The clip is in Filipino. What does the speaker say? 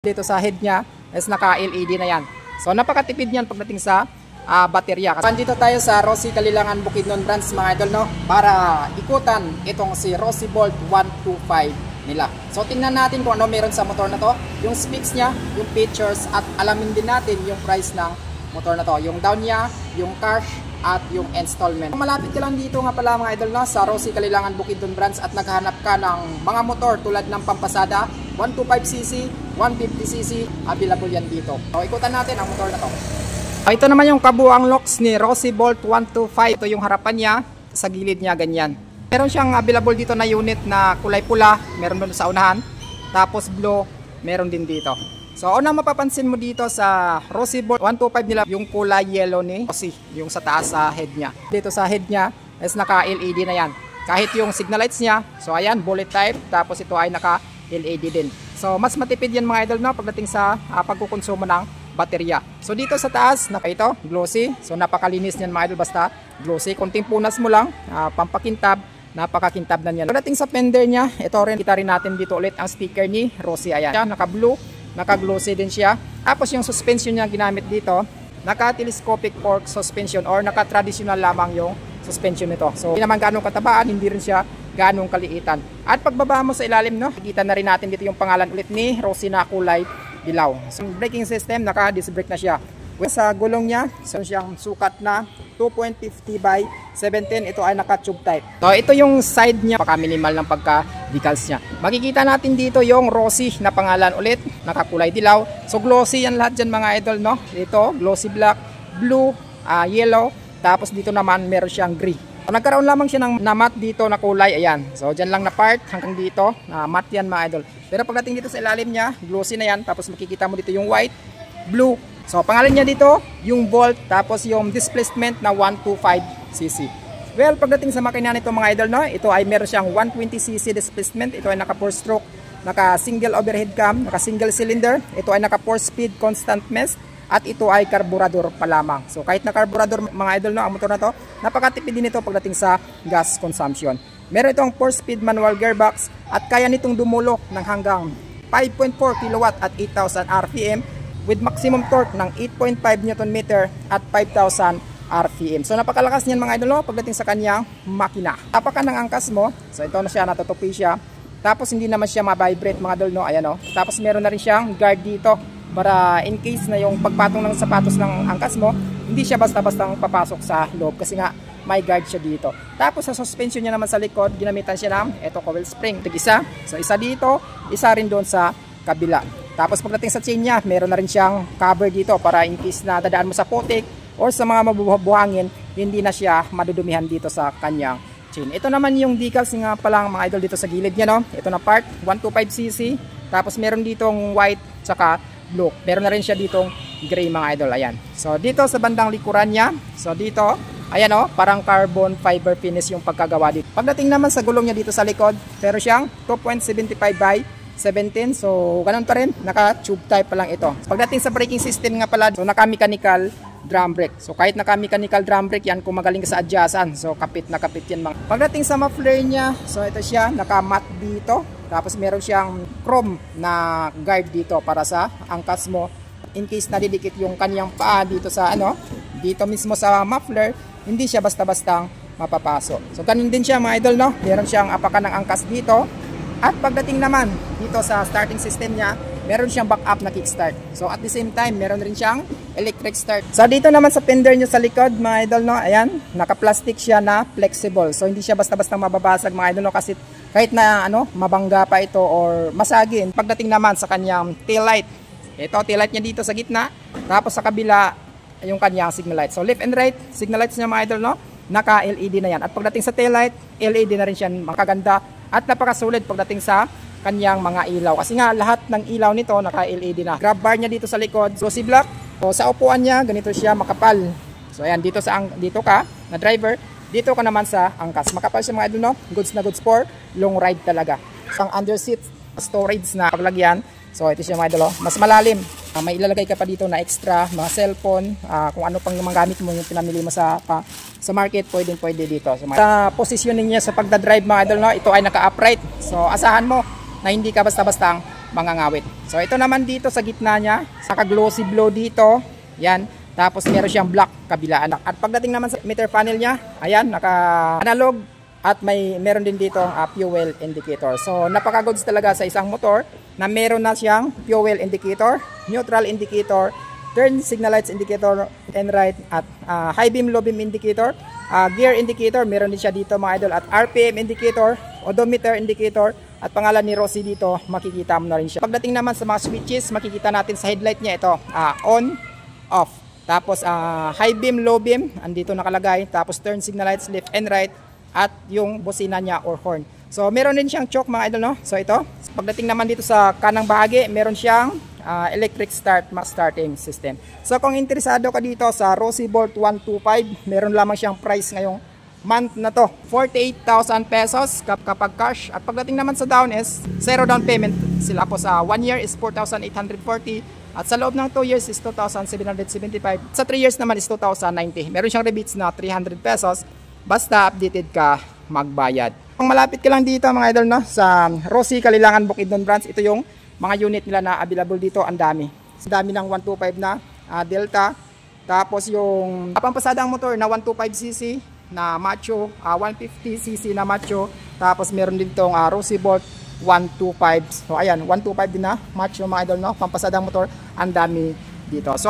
Dito sa head niya is naka-LED na yan. So napakatipid niyan pagdating sa baterya. Dito tayo sa Rossi Kalilangan Bukidnon branch mga idol, no, para ikutan itong si Rossi Bolt 125 nila. So tingnan natin kung ano meron sa motor na to, yung specs niya, yung features, at alamin din natin yung price ng motor na to, yung down niya, yung cash at yung installment. Malapit ka lang dito nga pala mga idol, no, sa Rossi Kalilangan Bukidnon branch at naghahanap ka ng mga motor tulad ng pampasada 125cc, 150cc, available yan dito. So ikutan natin ang motor na to. Ito naman yung kabuang locks ni Rossi Bolt 125. Ito yung harapan niya, sa gilid niya ganyan. Meron siyang available dito na unit na kulay pula, meron doon sa unahan. Tapos blue, meron din dito. So unang mapapansin mo dito sa Rossi Bolt 125 nila, yung kulay yellow ni Rossi, yung sa taas sa head niya. Dito sa head niya is naka-LED na yan. Kahit yung signal lights niya, so ayan, bullet type, tapos ito ay naka-LED din. So mas matipid yan mga idol, no, pagdating sa pagkukonsumo ng baterya. So dito sa taas, ito, glossy. So napakalinis niyan mga idol, basta glossy. Konting punas mo lang, pampakintab, napakakintab na niyan. Pagdating sa fender niya, ito rin, kita rin natin dito ulit ang sticker ni Rossi. Ayan, naka-blue, naka-glossy din siya. Tapos yung suspension niya ginamit dito, naka-telescopic fork suspension or naka-traditional lamang yung suspension nito. So hindi naman ganong katabaan, hindi rin siya ganong kaliitan. At pagbaba mo sa ilalim, no, kita na rin natin dito yung pangalan ulit ni Rossi na kulay dilaw. So braking system, naka-disc brake na siya. Sa gulong niya, so siyang sukat na 2.50 by 17. Ito ay naka-tube type. So ito yung side niya, paka-minimal ng pagka-decals niya. Makikita natin dito yung Rossi na pangalan ulit, nakakulay dilaw. So glossy yan lahat dyan mga idol, no? Dito, glossy black, blue, yellow, tapos dito naman meron siyang gray. So, nagkaroon lamang siya ng na-matte dito na kulay, ayan. So dyan lang na part hanggang dito, matte yan mga idol. Pero pagdating dito sa ilalim niya, glossy na yan. Tapos makikita mo dito yung white, blue. So pangalan niya dito, yung Bolt, tapos yung displacement na 125cc. Well, pagdating sa makina nito mga idol, no, ito ay meron siyang 120cc displacement. Ito ay naka 4-stroke, naka single overhead cam, naka single cylinder. Ito ay naka 4-speed constant mest. At ito ay karburador pa lamang. So kahit na karburador mga idol, no, ang motor na to, napakatipid din ito pagdating sa gas consumption. Meron itong 4-speed manual gearbox at kaya nitong dumulok ng hanggang 5.4 kW at 8,000 RPM with maximum torque ng 8.5 Nm at 5,000 RPM. So napakalakas niyan mga idol, no, pagdating sa kanyang makina. Tapakan ng angkas mo, so ito na siya, natutupi siya. Tapos hindi naman siya ma-vibrate mga idol, no, ayan, no. Tapos meron na rin siyang guard dito, para in case na yung pagpatong ng sapatos ng angkas mo, hindi siya basta-bastang papasok sa loob kasi nga may guard siya dito. Tapos sa suspension niya naman sa likod, ginamitan siya ng coil spring. Isa. So isa dito, isa rin doon sa kabila. Tapos pagdating sa chain niya, meron na rin siyang cover dito para in case na dadaan mo sa putik or sa mga mabubuhangin, hindi na siya madudumihan dito sa kanyang chain. Ito naman yung decals nga palang mga idol dito sa gilid niya, no. Ito na part 125cc. Tapos meron ditong white tsaka blue. Meron na rin siya ditong gray mga idol. Ayan. So dito sa bandang likuran niya, so dito, ayan, oh, parang carbon fiber finish yung pagkagawa dito. Pagdating naman sa gulong niya dito sa likod, pero siyang 2.75 by 17. So ganun pa rin, naka-tube type pa lang ito. Pagdating sa braking system nga pala, so naka-mechanical drum brake. So kahit naka-mechanical drum brake yan, kung magaling ka sa adjustan, so kapit na kapit yan mga. Pagdating sa muffler niya, so ito siya, naka-matte dito. Tapos meron siyang chrome na guard dito para sa angkas mo. In case nadidikit yung kanyang paa dito sa dito mismo sa muffler, hindi siya basta-bastang mapapasok. So ganun din siya mga idol, no. Meron siyang apakan ng angkas dito. At pagdating naman dito sa starting system niya, meron siyang backup na kickstart. So at the same time, meron rin siyang electric start. So dito naman sa fender niya sa likod mga idol, no, ayan, naka-plastic siya na flexible. So hindi siya basta-bastang mababasag mga idol, no, kasi kahit na mabangga pa ito or masagin. Pagdating naman sa kanyang tail light, ito tail light niya dito sa gitna, tapos sa kabila yung kanyang signal light. So left and right signal lights niya mga idol, no, naka LED na yan. At pagdating sa tail light, LED na rin siya, makaganda at napakasulit pagdating sa kanyang mga ilaw. Kasi nga lahat ng ilaw nito naka LED na. Grab bar niya dito sa likod, glossy black. So sa upuan niya, ganito siya makapal. So ayan, dito ka na driver, dito ka naman sa angkas. Makapal siya mga idol, no? Goods na goods for long ride talaga. Ang under seat storage na paglagyan. So ito siya mga idol, mas malalim. May ilalagay ka pa dito na extra, mga cellphone, kung ano pang mga gamit mo yung pinamili mo sa market, pwede dito. So, sa positioning niya sa pagdadrive mga idol, no, ito ay naka-upright. So asahan mo na hindi ka basta-bastang mangangawit. So ito naman dito sa gitna niya, saka glossy blue dito. Yan. Tapos meron siyang black kabilaan. At pagdating naman sa meter panel niya, ayan, naka analog at meron din dito fuel indicator. So napaka-goods talaga sa isang motor na meron na siyang fuel indicator, neutral indicator, turn signal lights indicator and right, at high beam low beam indicator, gear indicator, meron din siya dito mga idol, at RPM indicator, odometer indicator, at pangalan ni Rossi dito, makikita mo na rin siya. Pagdating naman sa mga switches, makikita natin sa headlight niya ito, on, off. Tapos high beam, low beam, andito nakalagay. Tapos turn signal lights left and right, at yung busina niya or horn. So meron din siyang choke mga idol, no? So ito, pagdating naman dito sa kanang bahagi, meron siyang electric starting system. So kung interesado ka dito sa Rossi Bolt 125, meron lamang siyang price ngayong month na to, 48,000 pesos kapag cash. At pagdating naman sa down is zero down payment sila po. Sa 1 year is 4,840, at sa loob ng 2 years is 2,775. Sa 3 years naman is 2,090. Meron siyang rebates na 300 pesos basta updated ka magbayad. Kung malapit ka lang dito mga idol, no, sa Rossi Kalilangan Bukidnon branch, ito yung mga unit nila na available dito. Ang dami. Ang dami ng 125 na Delta. Tapos yung pampasadang motor na 125cc na macho, 150cc na macho. Tapos meron din itong Rossi Bolt 125. So ayan, 125 din na macho mga idol, no, pampasadang motor. Ang dami dito. So